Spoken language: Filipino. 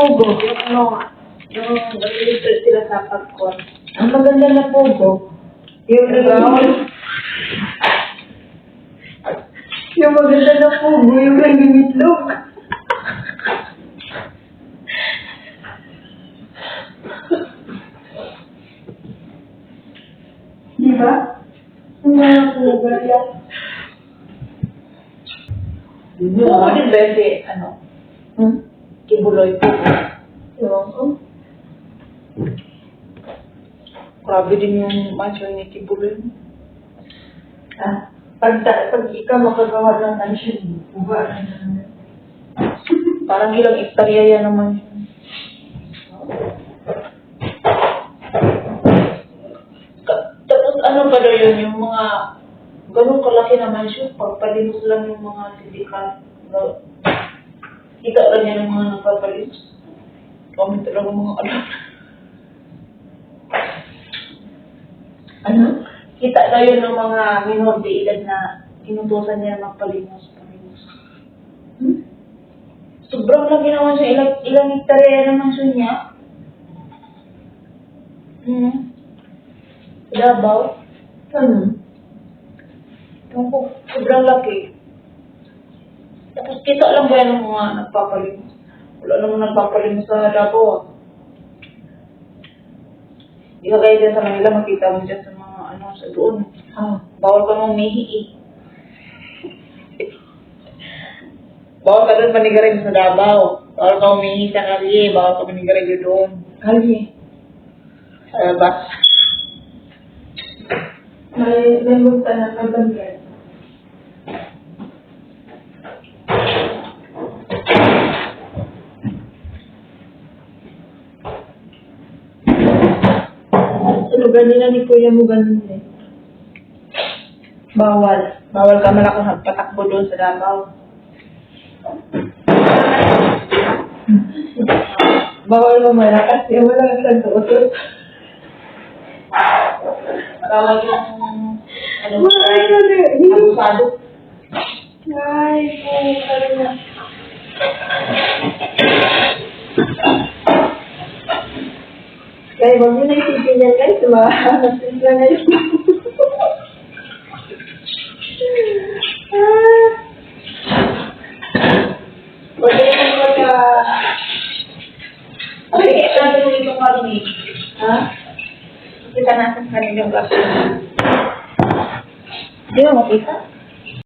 pugo. Yung ano, yung nalilito sila sa pagkon. Ang maganda na pugo. Yung Brown. Yung maganda na pugo, yung nangingitlog. Di ba? Yung mga pugo yan. Pugo din ba yun si, ano, kibuloy pugo? Ewan ko. Grabe din yung macho ni kibuloy. Pag ikaw makagawa ng tansyon, uga na naman. Parang ilang ektarya yan naman yun. Tapos ano pa daw yun, yung mga ganun kalaki naman siya, pagpalimos lang yung mga sindikat. Kita lang yan yung mga nagpapalimos. Kami talaga mga alam. Ano? Kita daw yun ng mga minor de edad na inutusan niya magpalimos. Sobrang laki naman siya, ilang hektarya naman siya niya. Davao. Yung ko, sobrang laki. Tapos kita lang ba yan ng mga nagpapalimos? Wala naman nagpapalimos sa Davao. Di ka kaya dyan sa Manila, makita mo dyan sa mga ano, sa doon. Bawal ka mong mihi eh. Bawal ka doon manigarin sa Davao. Bawal ka umihi sa kalye. Bawal ka manigarin doon. Kalye. Sa labas. May multa na kabanggay. Sa lugar nila ni Kuya mo ganun eh. Bawal. Bawal ka man ako patakbo doon sa Davao. Bawal mo malakas kasi wala kang nagtuutos. Bawal yung ano, Ay, abusado. ay, ano na. Kaya huwag nyo na isipin yan guys, mahahasin lang ngayon. Huwag nyo na mga... Okay, sabi mo itong kami. Ha? Kita natin sa kanilang gaso. Di ba makita?